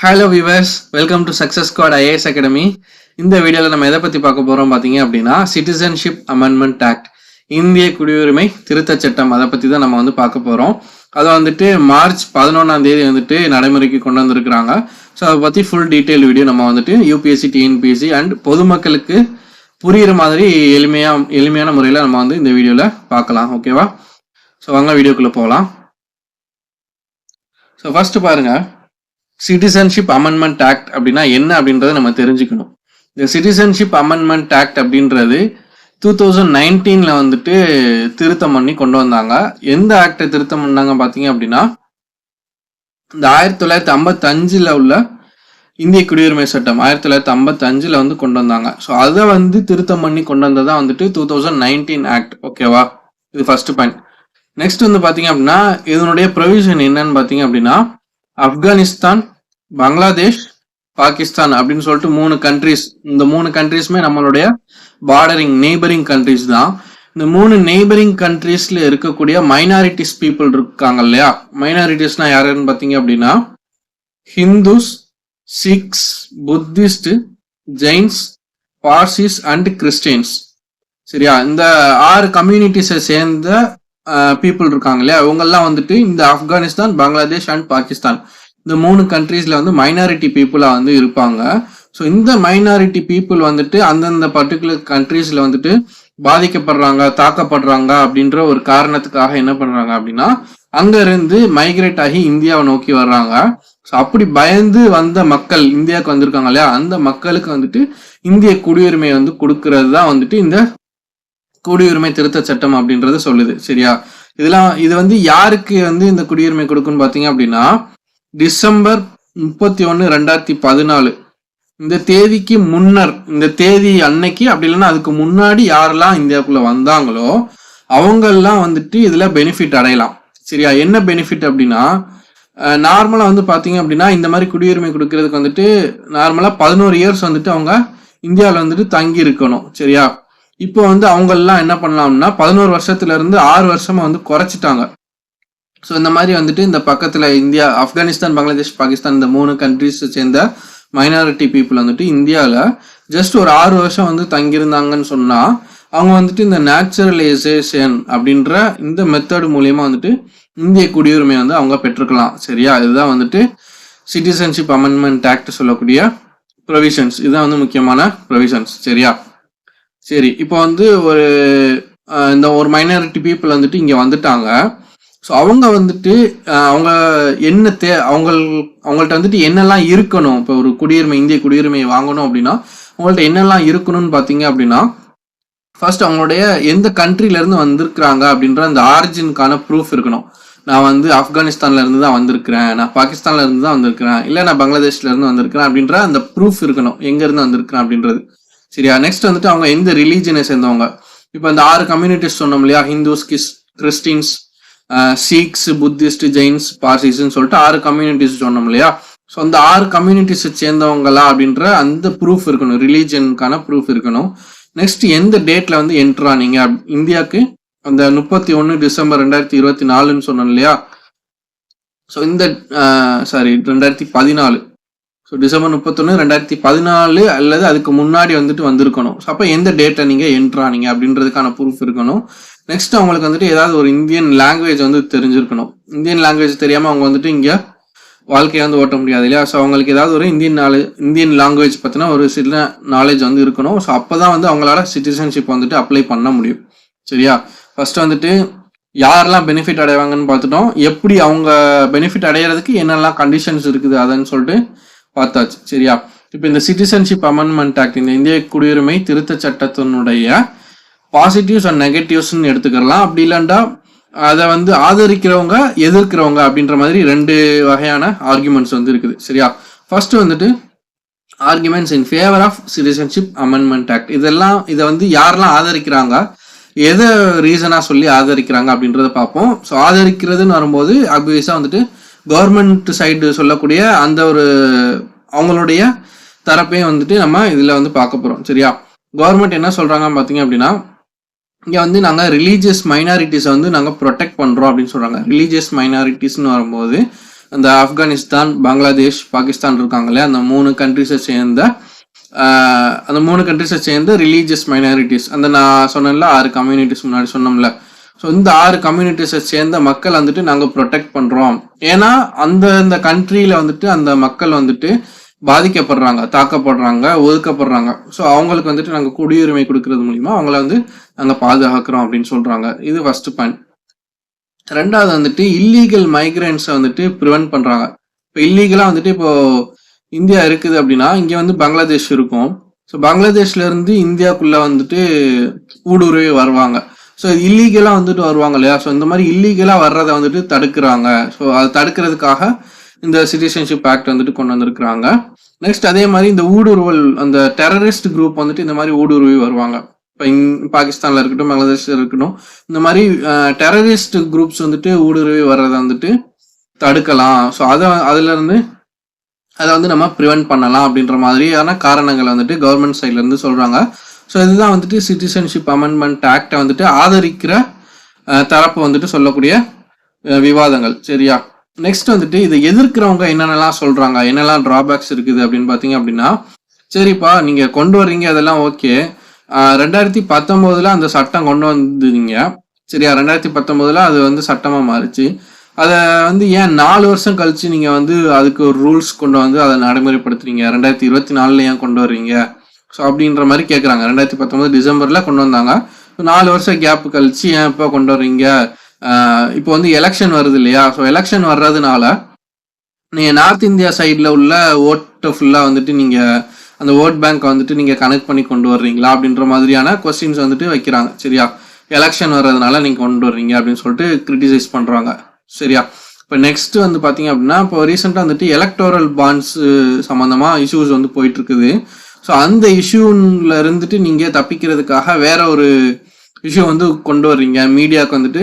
Hello viewers, welcome to success squad IAS academy. இந்த வீடியோவில் நம்ம எதை பற்றி பார்க்க போகிறோம் பார்த்தீங்க அப்படின்னா, சிட்டிசன்ஷிப் அமெண்ட்மெண்ட் ஆக்ட், இந்திய குடியுரிமை திருத்தச் சட்டம். அதை பற்றி தான் நம்ம வந்து பார்க்க போகிறோம். அதை வந்துட்டு மார்ச் 11 வந்துட்டு நடைமுறைக்கு கொண்டு வந்திருக்கிறாங்க. ஸோ அதை பற்றி ஃபுல் டீட்டெயில் வீடியோ நம்ம வந்துட்டு யூபிஎஸ்சி, டிஎன்பிஎஸ்சி அண்ட் பொதுமக்களுக்கு புரிகிற மாதிரி எளிமையான முறையில் நம்ம வந்து இந்த வீடியோவில் பார்க்கலாம். ஓகேவா? ஸோ வாங்க வீடியோக்குள்ளே போகலாம். ஸோ ஃபர்ஸ்ட் பாருங்கள், சிட்டிசன்ஷிப் அமெண்ட்மெண்ட் ஆக்ட் அப்படின்னா என்ன அப்படின்றத நம்ம தெரிஞ்சுக்கணும். இந்த சிட்டிசன்ஷிப் அமெண்ட்மெண்ட் ஆக்ட் அப்படின்றது 2019 வந்துட்டு திருத்தம் பண்ணி கொண்டு வந்தாங்க. எந்த ஆக்டை திருத்தம் பண்ணாங்க பார்த்தீங்க அப்படின்னா, இந்த 1955 உள்ள இந்திய குடியுரிமை சட்டம் 1955 வந்து கொண்டு வந்தாங்க. ஸோ அதை வந்து திருத்தம் பண்ணி கொண்டு வந்ததான் வந்துட்டு 2019 ஆக்ட். ஓகேவா? இது ஃபர்ஸ்ட் பாயிண்ட். நெக்ஸ்ட் வந்து பார்த்தீங்க அப்படின்னா, இதனுடைய ப்ரொவிஷன் என்னன்னு பார்த்தீங்க அப்படின்னா, ஆப்கானிஸ்தான், பங்களாதேஷ், பாகிஸ்தான் அப்படின்னு சொல்லிட்டு 3 கண்ட்ரிஸ். இந்த 3 கண்ட்ரிஸுமே நம்மளுடைய நெய்பரிங் கண்ட்ரிஸ் தான். இந்த 3 நெய்பரிங் கண்ட்ரிஸ்ல இருக்கக்கூடிய மைனாரிட்டிஸ் பீப்புள் இருக்காங்க இல்லையா? மைனாரிட்டிஸ்னா யாருன்னு பார்த்தீங்க அப்படின்னா, Hindus, Sikhs, Buddhist, Jains, Parsis and Christians. சரியா? இந்த 6 கம்யூனிட்டிஸை சேர்ந்த பீப்புள் இருக்காங்க இல்லையா? இவங்கெல்லாம் வந்துட்டு இந்த ஆப்கானிஸ்தான், பங்களாதேஷ் அண்ட் பாகிஸ்தான், இந்த 3 கண்ட்ரீஸ்ல வந்து மைனாரிட்டி பீப்புளா வந்து இருப்பாங்க. ஸோ இந்த மைனாரிட்டி பீப்புள் வந்துட்டு அந்தந்த பர்டிகுலர் கண்ட்ரீஸ்ல வந்துட்டு பாதிக்கப்படுறாங்க, தாக்கப்படுறாங்க அப்படின்ற ஒரு காரணத்துக்காக என்ன பண்றாங்க அப்படின்னா, அங்க இருந்து மைக்ரேட் ஆகி இந்தியாவை நோக்கி வர்றாங்க. ஸோ அப்படி பயந்து வந்த மக்கள் இந்தியாவுக்கு வந்திருக்காங்க இல்லையா? அந்த மக்களுக்கு வந்துட்டு இந்திய குடியுரிமை வந்து கொடுக்கறது தான் வந்துட்டு இந்த குடியுரிமை திருத்த சட்டம் அப்படின்றது சொல்லுது. சரியா? இது வந்து யாருக்கு வந்து இந்த குடியுரிமை கொடுக்குன்னு பாத்தீங்க அப்படின்னா, டிசம்பர் 31, 2014 இந்த தேதிக்கு முன்னர், இந்த தேதி அன்னைக்கு அப்படி இல்லைன்னா அதுக்கு முன்னாடி யாரெல்லாம் இந்தியாவுக்குள்ள வந்தாங்களோ அவங்கெல்லாம் வந்துட்டு இதுல பெனிஃபிட் அடையலாம். சரியா? என்ன பெனிஃபிட் அப்படின்னா, நார்மலா வந்து பாத்தீங்க அப்படின்னா இந்த மாதிரி குடியுரிமை கொடுக்கறதுக்கு வந்துட்டு நார்மலா 11 இயர்ஸ் வந்துட்டு அவங்க இந்தியாவில் வந்துட்டு தங்கி இருக்கணும். சரியா? இப்போ வந்து அவங்க எல்லாம் என்ன பண்ணலாம்னா 11 வருஷத்துல இருந்து 6 வருஷமா வந்து குறைச்சிட்டாங்க. ஸோ இந்த மாதிரி வந்துட்டு இந்த பக்கத்துல இந்தியா, ஆப்கானிஸ்தான், பங்களாதேஷ், பாகிஸ்தான் இந்த 3 கண்ட்ரிஸ் சேர்ந்த மைனாரிட்டி பீப்புள் வந்துட்டு இந்தியாவில் ஜஸ்ட் ஒரு 6 வருஷம் வந்து தங்கியிருந்தாங்கன்னு சொன்னா அவங்க வந்துட்டு இந்த நேச்சுரலைசேஷன் அப்படின்ற இந்த மெத்தட் மூலியமா வந்துட்டு இந்திய குடியுரிமை வந்து அவங்க பெற்றுக்கலாம். சரியா? இதுதான் வந்துட்டு சிட்டிசன்ஷிப் அமெண்ட்மெண்ட் ஆக்ட் சொல்லக்கூடிய ப்ரொவிஷன்ஸ். இதுதான் வந்து முக்கியமான ப்ரொவிஷன்ஸ். சரியா? சரி, இப்போ வந்து இந்த ஒரு மைனாரிட்டி பீப்புள் வந்துட்டு இங்கே வந்துட்டாங்க. ஸோ அவங்க வந்துட்டு அவங்க என்ன அவங்கள்ட்ட வந்துட்டு என்னெல்லாம் இருக்கணும்? இப்போ ஒரு குடியுரிமை, இந்திய குடியுரிமையை வாங்கணும் அப்படின்னா அவங்கள்ட்ட என்னெல்லாம் இருக்கணும்னு பார்த்தீங்க அப்படின்னா, ஃபர்ஸ்ட் அவங்களுடைய எந்த கண்ட்ரிலேருந்து வந்திருக்கிறாங்க அப்படின்ற அந்த ஆரிஜினுக்கான ப்ரூஃப் இருக்கணும். நான் வந்து ஆப்கானிஸ்தான்ல இருந்து தான் வந்திருக்கிறேன், நான் பாகிஸ்தான்ல இருந்து தான் வந்திருக்கிறேன், இல்லை நான் பங்களாதேஷ்ல இருந்து வந்திருக்கிறேன் அப்படின்ற அந்த ப்ரூஃப் இருக்கணும், எங்கேருந்து வந்திருக்கிறேன் அப்படின்றது. சரியா? நெக்ஸ்ட் வந்துட்டு அவங்க எந்த ரிலீஜனை சேர்ந்தவங்க. இப்போ இந்த 6 கம்யூனிட்டிஸ் சொன்னோம் இல்லையா? ஹிந்துஸ், கிறிஸ்டின்ஸ், சிக்ஸ், புத்திஸ்ட், ஜெயின்ஸ், பார்சிஸ்ன்னு சொல்லிட்டு 6 கம்யூனிட்டிஸ் சொன்னோம் இல்லையா? ஸோ அந்த 6 கம்யூனிட்டிஸை சேர்ந்தவங்களா அப்படின்ற அந்த ப்ரூஃப் இருக்கணும், ரிலீஜனுக்கான ப்ரூஃப் இருக்கணும். நெக்ஸ்ட் எந்த டேட்ல வந்து என்ட்ரு ஆனீங்க இந்தியாவுக்கு? அந்த 31 டிசம்பர் 2024 சொன்னோம் இல்லையா? ஸோ இந்த 2014, ஸோ டிசம்பர் 31, 2014 அல்லது அதுக்கு முன்னாடி வந்துட்டு வந்திருக்கணும். ஸோ அப்போ எந்த டேட்டை நீங்கள் என்ட்ரு ஆனீங்க அப்படின்றதுக்கான ப்ரூஃப் இருக்கணும். நெக்ஸ்ட் அவங்களுக்கு வந்துட்டு ஏதாவது ஒரு இந்தியன் லாங்குவேஜ் வந்து தெரிஞ்சிருக்கணும். இந்தியன் லாங்குவேஜ் தெரியாமல் அவங்க வந்துட்டு இங்கே வாழ்க்கையை வந்து ஓட்ட முடியாது இல்லையா? ஸோ அவங்களுக்கு ஏதாவது ஒரு இந்தியன் லாங்குவேஜ் பற்றின ஒரு சில நாலேஜ் வந்து இருக்கணும். ஸோ அப்போ தான் வந்து அவங்களால சிட்டிசன்ஷிப் வந்துட்டு அப்ளை பண்ண முடியும். சரியா? ஃபர்ஸ்ட் வந்துட்டு யாரெல்லாம் பெனிஃபிட் அடைவாங்கன்னு பார்த்துட்டோம். எப்படி அவங்க பெனிஃபிட் அடைகிறதுக்கு என்னெல்லாம் கண்டிஷன்ஸ் இருக்குது அதுன்னு சொல்லிட்டு பார்த்தாச்சு. சரியா? இப்போ இந்த சிட்டிசன்ஷிப் அமெண்ட்மெண்ட் ஆக்ட், இந்த இந்திய குடியுரிமை திருத்த சட்டத்தினுடைய பாசிட்டிவ்ஸ் அண்ட் நெகட்டிவ்ஸ்ன்னு எடுத்துக்கலாம். அப்படி இல்லைண்டா அதை வந்து ஆதரிக்கிறவங்க, எதிர்க்கிறவங்க அப்படின்ற மாதிரி 2 வகையான ஆர்குமெண்ட்ஸ் வந்து இருக்குது. சரியா? ஃபர்ஸ்ட் வந்துட்டு arguments in favour of citizenship amendment act. இதை வந்து யாரெல்லாம் ஆதரிக்கிறாங்க, எதை ரீசனா சொல்லி ஆதரிக்கிறாங்க அப்படின்றத பார்ப்போம். ஸோ ஆதரிக்கிறதுன்னு வரும்போது ஆப்வியஸா வந்துட்டு கவர்மெண்ட் சைடு சொல்லக்கூடிய அந்த ஒரு அவங்களுடைய தரப்பையும் வந்துட்டு நம்ம இதில் வந்து பார்க்க போகிறோம். சரியா? கவர்மெண்ட் என்ன சொல்கிறாங்கன்னு பார்த்தீங்க அப்படின்னா, இங்கே வந்து நாங்கள் ரிலீஜியஸ் மைனாரிட்டிஸை வந்து நாங்கள் ப்ரொடெக்ட் பண்ணுறோம் அப்படின்னு சொல்கிறாங்க. ரிலீஜியஸ் மைனாரிட்டிஸ்னு வரும்போது அந்த ஆப்கானிஸ்தான், பங்களாதேஷ், பாகிஸ்தான் இருக்காங்களே அந்த 3 கண்ட்ரிஸை சேர்ந்த ரிலீஜியஸ் மைனாரிட்டிஸ், அந்த நான் சொன்னேன்ல 6 கம்யூனிட்டிஸ் முன்னாடி சொன்னோம்ல. ஸோ இந்த 6 கம்யூனிட்டிஸை சேர்ந்த மக்கள் வந்துட்டு நாங்கள் ப்ரொடெக்ட் பண்ணுறோம். ஏன்னா அந்த கண்ட்ரியில் வந்துட்டு அந்த மக்கள் வந்துட்டு பாதிக்கப்படுறாங்க, தாக்கப்படுறாங்க, ஒதுக்கப்படுறாங்க. ஸோ அவங்களுக்கு வந்துட்டு நாங்கள் குடியுரிமை கொடுக்கறது மூலிமா அவங்கள வந்து நாங்கள் பாதுகாக்கிறோம் அப்படின்னு சொல்கிறாங்க. இது ஃபர்ஸ்ட் பாயிண்ட். ரெண்டாவது வந்துட்டு இல்லீகல் மைக்ரண்ட்ஸை வந்துட்டு ப்ரிவென்ட் பண்ணுறாங்க. இப்போ இல்லீகலாக வந்துட்டு இப்போ இந்தியா இருக்குது அப்படின்னா இங்கே வந்து பங்களாதேஷ் இருக்கும். ஸோ பங்களாதேஷ்லேருந்து இந்தியாவுக்குள்ளே வந்துட்டு ஊடுருவி வருவாங்க. ஸோ இல்லீகலாக வந்துட்டு வருவாங்க இல்லையா? ஸோ இந்த மாதிரி இல்லீகலாக வர்றதை வந்துட்டு தடுக்கிறாங்க. ஸோ அதை தடுக்கிறதுக்காக இந்த சிட்டிசன்ஷிப் ஆக்ட் வந்துட்டு கொண்டு வந்திருக்கிறாங்க. நெக்ஸ்ட் அதே மாதிரி இந்த ஊடுருவல், அந்த டெரரிஸ்ட் குரூப் வந்துட்டு இந்த மாதிரி ஊடுருவி வருவாங்க. இப்போ பாகிஸ்தானில் இருக்கட்டும், பங்களாதேஷில் இருக்கட்டும், இந்த மாதிரி டெரரிஸ்ட் குரூப்ஸ் வந்துட்டு ஊடுருவி வர்றதை வந்துட்டு தடுக்கலாம். ஸோ அதுலேருந்து அதை வந்து நம்ம ப்ரிவென்ட் பண்ணலாம் அப்படின்ற மாதிரியான காரணங்களை வந்துட்டு கவர்மெண்ட் சைட்லேருந்து சொல்கிறாங்க. ஸோ இதுதான் வந்துட்டு சிட்டிசன்ஷிப் அமெண்ட்மெண்ட் ஆக்டை வந்துட்டு ஆதரிக்கிற தரப்பு வந்துட்டு சொல்லக்கூடிய விவாதங்கள். சரியா? நெக்ஸ்ட் வந்துட்டு இதை எதிர்க்கிறவங்க என்னென்னலாம் சொல்கிறாங்க, என்னெல்லாம் ட்ராபேக்ஸ் இருக்குது அப்படின்னு பார்த்தீங்க அப்படின்னா, சரிப்பா நீங்கள் கொண்டு வர்றீங்க அதெல்லாம் ஓகே, 2019 அந்த சட்டம் கொண்டு வந்தீங்க சரியா? 2019 அது வந்து சட்டமாக மாறிச்சு. அதை வந்து ஏன் 4 வருஷம் கழிச்சு நீங்கள் வந்து அதுக்கு ஒரு ரூல்ஸ் கொண்டு வந்து அதை நடைமுறைப்படுத்துறீங்க, 2024 ஏன் கொண்டு வர்றீங்க? ஸோ அப்படின்ற மாதிரி கேட்குறாங்க. 2019 டிசம்பரில் கொண்டு வந்தாங்க. 4 வருஷம் கேப் கழிச்சு ஏன் இப்போ கொண்டு வர்றீங்க? இப்போ வந்து எலெக்ஷன் வருது இல்லையா? ஸோ எலெக்ஷன் வர்றதுனால நீங்கள் நார்த் இந்தியா சைடில் உள்ள ஓட்டை ஃபுல்லாக வந்துட்டு நீங்கள் அந்த ஓட் பேங்க் வந்துட்டு நீங்கள் கனெக்ட் பண்ணி கொண்டு வர்றீங்களா அப்படின்ற மாதிரியான கொஸ்டின்ஸ் வந்துட்டு வைக்கிறாங்க. சரியா? எலெக்ஷன் வர்றதுனால நீங்கள் கொண்டு வர்றீங்க அப்படின்னு சொல்லிட்டு கிரிட்டிசைஸ் பண்ணுறாங்க. சரியா? இப்போ நெக்ஸ்ட் வந்து பார்த்தீங்க அப்படின்னா, இப்போ ரீசெண்டாக வந்துட்டு எலக்டோரல் பாண்ட்ஸ் சம்மந்தமாக இஷ்யூஸ் வந்து போயிட்டு இருக்குது. ஸோ அந்த இஷ்யூல இருந்துட்டு நீங்கள் தப்பிக்கிறதுக்காக வேற ஒரு இஷ்யூ வந்து கொண்டு வர்றீங்க. மீடியாவுக்கு வந்துட்டு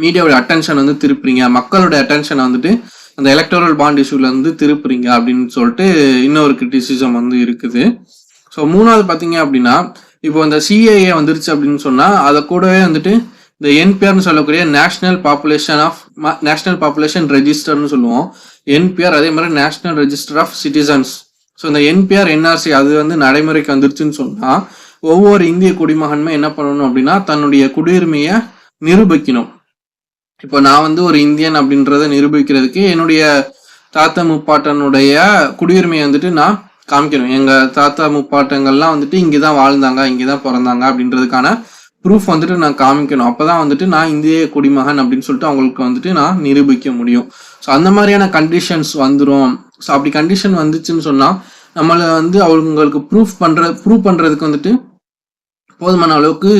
மீடியாவோட அட்டென்ஷன் வந்து திருப்புறீங்க, மக்களோட அட்டென்ஷனை வந்துட்டு அந்த எலக்டோரல் பாண்ட் இஷ்யூல வந்து திருப்புறீங்க அப்படின்னு சொல்லிட்டு இன்னொரு கிரிட்டிசிசம் வந்து இருக்குது. ஸோ மூணாவது பார்த்தீங்க அப்படின்னா, இப்போ இந்த சிஏஏ வந்துருச்சு அப்படின்னு சொன்னால் அதை கூடவே வந்துட்டு இந்த என்பிஆர்னு சொல்லக்கூடிய நேஷனல் பாப்புலேஷன் ரெஜிஸ்டர்னு சொல்லுவோம். என்பிஆர் அதே மாதிரி national register of citizens. So இந்த என்பிஆர் என்ஆர்சி அது வந்து நடைமுறைக்கு வந்துருச்சுன்னு சொன்னால் ஒவ்வொரு இந்திய குடிமகனுமே என்ன பண்ணணும் அப்படின்னா தன்னுடைய குடியுரிமையை நிரூபிக்கணும். இப்போ நான் வந்து ஒரு இந்தியன் அப்படின்றத நிரூபிக்கிறதுக்கு என்னுடைய தாத்தா முப்பாட்டனுடைய குடியுரிமையை வந்துட்டு நான் காமிக்கணும். எங்கள் தாத்தா முப்பாட்டங்கள்லாம் வந்துட்டு இங்கே தான் வாழ்ந்தாங்க, இங்கே தான் பிறந்தாங்க அப்படின்றதுக்கான ப்ரூஃப் வந்துட்டு நான் காமிக்கணும். அப்போ தான் வந்துட்டு நான் இந்திய குடிமகன் அப்படின்னு சொல்லிட்டு அவங்களுக்கு வந்துட்டு நான் நிரூபிக்க முடியும். ஸோ அந்த மாதிரியான கண்டிஷன்ஸ் வந்துடும். ஸோ அப்படி கண்டிஷன் வந்துச்சுன்னு சொன்னால் நம்மளை வந்து அவங்களுக்கு ப்ரூவ் பண்ணுறதுக்கு வந்துட்டு போதுமான அளவுக்கு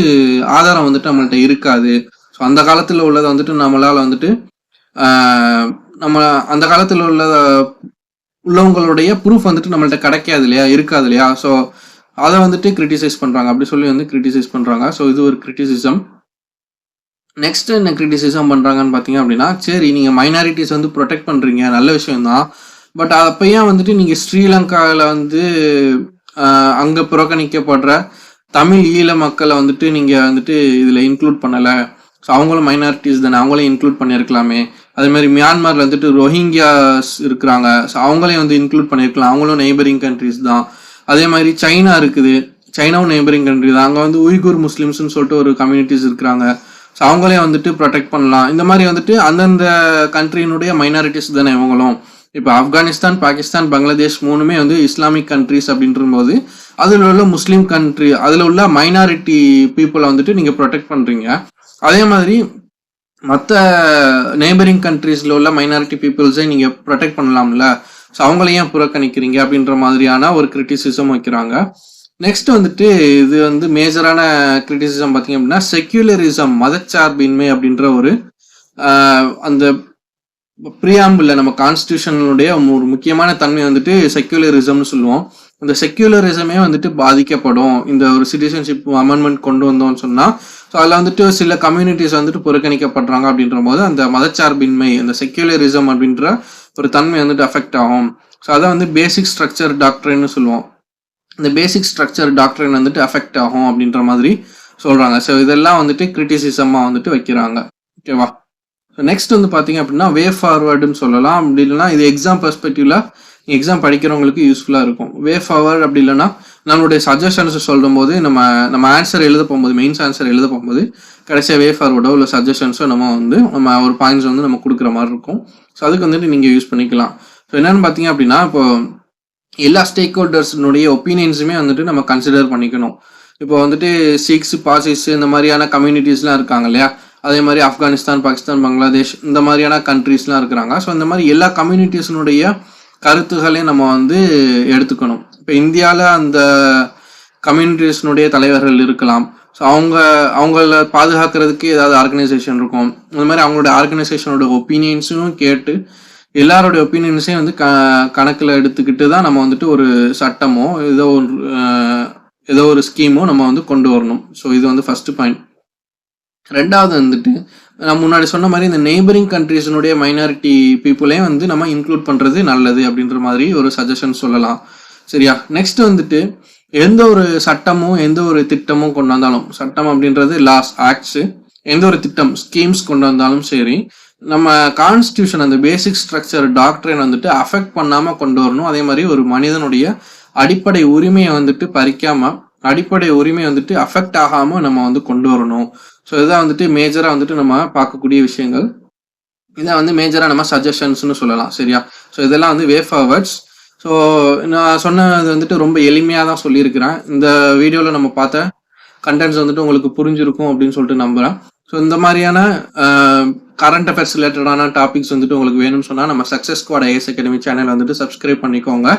ஆதாரம் வந்துட்டு நம்மள்ட்ட இருக்காது. ஸோ அந்த காலத்தில் உள்ளதை வந்துட்டு நம்மளால் வந்துட்டு நம்ம அந்த காலத்தில் உள்ளவங்களுடைய ப்ரூஃப் வந்துட்டு நம்மள்ட்ட கிடைக்காது இல்லையா, இருக்காது இல்லையா? ஸோ அதை வந்துட்டு கிரிட்டிசைஸ் பண்ணுறாங்க. அப்படி சொல்லி வந்து கிரிட்டிசைஸ் பண்ணுறாங்க. ஸோ இது ஒரு கிரிட்டிசிசம். நெக்ஸ்ட் என்ன கிரிட்டிசிசம் பண்ணுறாங்கன்னு பார்த்தீங்க அப்படின்னா, சரி நீங்கள் மைனாரிட்டிஸ் வந்து ப்ரொடெக்ட் பண்ணுறீங்க, நல்ல விஷயம்தான். பட் அப்போ வந்துட்டு நீங்கள் ஸ்ரீலங்காவில் வந்து அங்கே புறக்கணிக்கப்படுற தமிழ் ஈழ மக்களை வந்துட்டு நீங்கள் வந்துட்டு இதில் இன்க்ளூட் பண்ணலை. ஸோ அவங்களும் மைனாரிட்டிஸ் தானே, அவங்களையும் இன்க்ளூட் பண்ணியிருக்கலாமே. அதேமாதிரி மியான்மரில் வந்துட்டு ரோஹிங்கியாஸ் இருக்கிறாங்க. ஸோ அவங்களையும் வந்து இன்க்ளூட் பண்ணியிருக்கலாம், அவங்களும் நெய்பரிங் கண்ட்ரிஸ் தான். அதே மாதிரி சைனா இருக்குது, சைனாவும் நெய்பரிங் கண்ட்ரி தான். அங்கே வந்து உய்கூர் முஸ்லீம்ஸ்னு சொல்லிட்டு ஒரு கம்யூனிட்டிஸ் இருக்கிறாங்க. ஸோ அவங்களையும் வந்துட்டு ப்ரொடெக்ட் பண்ணலாம். இந்த மாதிரி வந்துட்டு அந்தந்த கண்ட்ரியினுடைய மைனாரிட்டிஸ் தானே இவங்களும். இப்போ ஆப்கானிஸ்தான், பாகிஸ்தான், பங்களாதேஷ் மூணுமே வந்து இஸ்லாமிக் கண்ட்ரிஸ் அப்படின்ற போது அதில் உள்ள முஸ்லீம் கண்ட்ரி, அதில் உள்ள மைனாரிட்டி பீப்புளை வந்துட்டு நீங்கள் ப்ரொடெக்ட் பண்ணுறீங்க. அதே மாதிரி மற்ற நெய்பரிங் கண்ட்ரீஸில் உள்ள மைனாரிட்டி பீப்புள்ஸை நீங்கள் ப்ரொடெக்ட் பண்ணலாம்ல. ஸோ அவங்களையும் புறக்கணிக்கிறீங்க அப்படின்ற மாதிரியான ஒரு கிரிட்டிசிசம் வைக்கிறாங்க. நெக்ஸ்ட் வந்துட்டு இது வந்து மேஜரான கிரிட்டிசிசம் பார்த்தீங்க அப்படின்னா செக்யூலரிசம், மதச்சார்பின்மை அப்படின்ற ஒரு அந்த ப்ரியாம்பிள் நம்ம கான்ஸ்டியூஷனுடைய ஒரு முக்கியமான தன்மை வந்துட்டு செக்யூலரிசம்னு சொல்லுவோம். அந்த செக்யூலரிசமே வந்துட்டு பாதிக்கப்படும் இந்த ஒரு சிட்டிசன்ஷிப் அமெண்ட்மெண்ட் கொண்டு வந்தோம்னு சொன்னால். ஸோ அதில் வந்துட்டு சில கம்யூனிட்டிஸ் வந்துட்டு புறக்கணிக்கப்படுறாங்க அப்படின்ற போது அந்த மதச்சார்பின்மை, அந்த செக்யூலரிசம் அப்படின்ற ஒரு தன்மை வந்துட்டு அஃபெக்ட் ஆகும். ஸோ அதை வந்து பேசிக் ஸ்ட்ரக்சர் டாக்டரின்னு சொல்லுவோம். இந்த பேசிக் ஸ்ட்ரக்சர் டாக்டரின் வந்துட்டு அஃபெக்ட் ஆகும் அப்படின்ற மாதிரி சொல்கிறாங்க. ஸோ இதெல்லாம் வந்துட்டு கிரிட்டிசிசமாக வந்துட்டு வைக்கிறாங்க. ஓகேவா? ஸோ நெக்ஸ்ட் வந்து பார்த்தீங்க அப்படின்னா வே ஃபார்வர்டுன்னு சொல்லலாம். அப்படி இல்லைன்னா இது எக்ஸாம் பெர்ஸ்பெக்டிவ்ல எக்ஸாம் படிக்கிறவங்களுக்கு யூஸ்ஃபுல்லாக இருக்கும். வே ஃபார்வர்ட் அப்படி இல்லைன்னா நம்மளுடைய சஜஷன்ஸ் சொல்லும் போது நம்ம ஆன்சர் எழுத போகும்போது மெயின்ஸ் ஆன்சர் எழுத போகும்போது கடைசியாக வே ஃபார்வர்டோ இல்லை சஜஷன்ஸோ நம்ம ஒரு பாயிண்ட்ஸ் வந்து நம்ம கொடுக்குற மாதிரி இருக்கும். ஸோ அதுக்கு வந்துட்டு நீங்கள் யூஸ் பண்ணிக்கலாம். ஸோ என்னென்னு பார்த்தீங்க அப்படின்னா இப்போ எல்லா ஸ்டேக் ஹோல்டர்ஸ்னுடைய ஒப்பீனியன்ஸுமே வந்துட்டு நம்ம கன்சிடர் பண்ணிக்கணும். இப்போ வந்துட்டு சிக்ஸ் பாசிஸ் இந்த மாதிரியான கம்யூனிட்டிஸ்லாம் இருக்காங்க இல்லையா, அதே மாதிரி ஆப்கானிஸ்தான், பாகிஸ்தான், பங்களாதேஷ் இந்த மாதிரியான கண்ட்ரீஸ்லாம் இருக்கிறாங்க. ஸோ இந்த மாதிரி எல்லா கம்யூனிட்டிஸ்னுடைய கருத்துக்களையும் நம்ம வந்து எடுத்துக்கணும். இப்போ இந்தியாவில் அந்த கம்யூனிட்டிஸ்னுடைய தலைவர்கள் இருக்கலாம். ஸோ அவங்கள பாதுகாக்கிறதுக்கு ஏதாவது ஆர்கனைசேஷன் இருக்கும். இந்த மாதிரி அவங்களோட ஆர்கனைசேஷனோட ஒப்பீனியன்ஸும் கேட்டு எல்லாரோட ஒப்பீனியன்ஸையும் வந்து கணக்கில் எடுத்துக்கிட்டு தான் நம்ம வந்துட்டு ஒரு சட்டமோ ஏதோ ஒரு ஸ்கீமோ நம்ம வந்து கொண்டு வரணும். ஸோ இது வந்து ஃபர்ஸ்ட் பாயிண்ட். ரெண்டாவது வந்துட்டு நான் முன்னாடி சொன்ன மாதிரி இந்த நெய்பரிங் கண்ட்ரீஸினுடைய மைனாரிட்டி பீப்புளையும் வந்து நம்ம இன்க்ளூட் பண்ணுறது நல்லது அப்படின்ற மாதிரி ஒரு சஜஷன் சொல்லலாம். சரியா? நெக்ஸ்ட் வந்துட்டு எந்த ஒரு சட்டமும் எந்த ஒரு திட்டமும் கொண்டு வந்தாலும், சட்டம் அப்படின்றது லாஸ், ஆக்ட்ஸு, எந்த ஒரு திட்டம் ஸ்கீம்ஸ் கொண்டு வந்தாலும் சரி, நம்ம கான்ஸ்டியூஷன் அந்த பேசிக் ஸ்ட்ரக்சர் டாக்டரின் வந்துட்டு அஃபெக்ட் பண்ணாமல் கொண்டு வரணும். அதே மாதிரி ஒரு மனிதனுடைய அடிப்படை உரிமையை வந்துட்டு பறிக்காம, அடிப்படை உரிமையை வந்துட்டு அஃபெக்ட் ஆகாமல் நம்ம வந்து கொண்டு வரணும். ஸோ இதான் வந்துட்டு மேஜராக வந்துட்டு நம்ம பார்க்கக்கூடிய விஷயங்கள். இதான் வந்து மேஜராக நம்ம சஜஷன்ஸ்னு சொல்லலாம். சரியா? ஸோ இதெல்லாம் வந்து வே ஃபார்வர்ட்ஸ். ஸோ நான் சொன்னது வந்துட்டு ரொம்ப எளிமையாக தான் சொல்லியிருக்கிறேன். இந்த வீடியோவில் நம்ம பார்த்த கண்டென்ட்ஸ் வந்துட்டு உங்களுக்கு புரிஞ்சிருக்கும் அப்படின்னு சொல்லிட்டு நம்புகிறேன். ஸோ இந்த மாதிரியான கரண்ட் அஃபேர்ஸ் ரிலேட்டடான டாபிக்ஸ் வந்துட்டு உங்களுக்கு வேணும்னு சொன்னால் நம்ம success squad IAS academy channel வந்துட்டு சப்ஸ்கிரைப் பண்ணிக்கோங்க.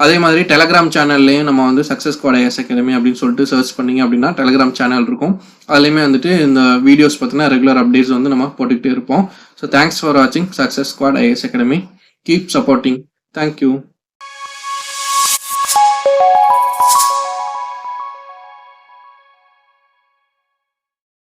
அதே மாதிரி டெலகிராம் சேனல்லையும் நம்ம வந்து சக்ஸஸ் ஸ்குவாட் ஐஏஎஸ் அகாடமி அப்படின்னு சொல்லிட்டு சர்ச் பண்ணிங்க அப்படின்னா டெலகிராம் சேனல் இருக்கும். அதுலேயுமே வந்துட்டு இந்த வீடியோஸ் பார்த்தீங்கன்னா ரெகுலர் அப்டேட்ஸ் வந்து நம்ம போட்டுக்கிட்டே இருப்போம். ஸோ தேங்க்ஸ் ஃபார் வாட்சிங் success squad IAS academy. Keep supporting. Thank you.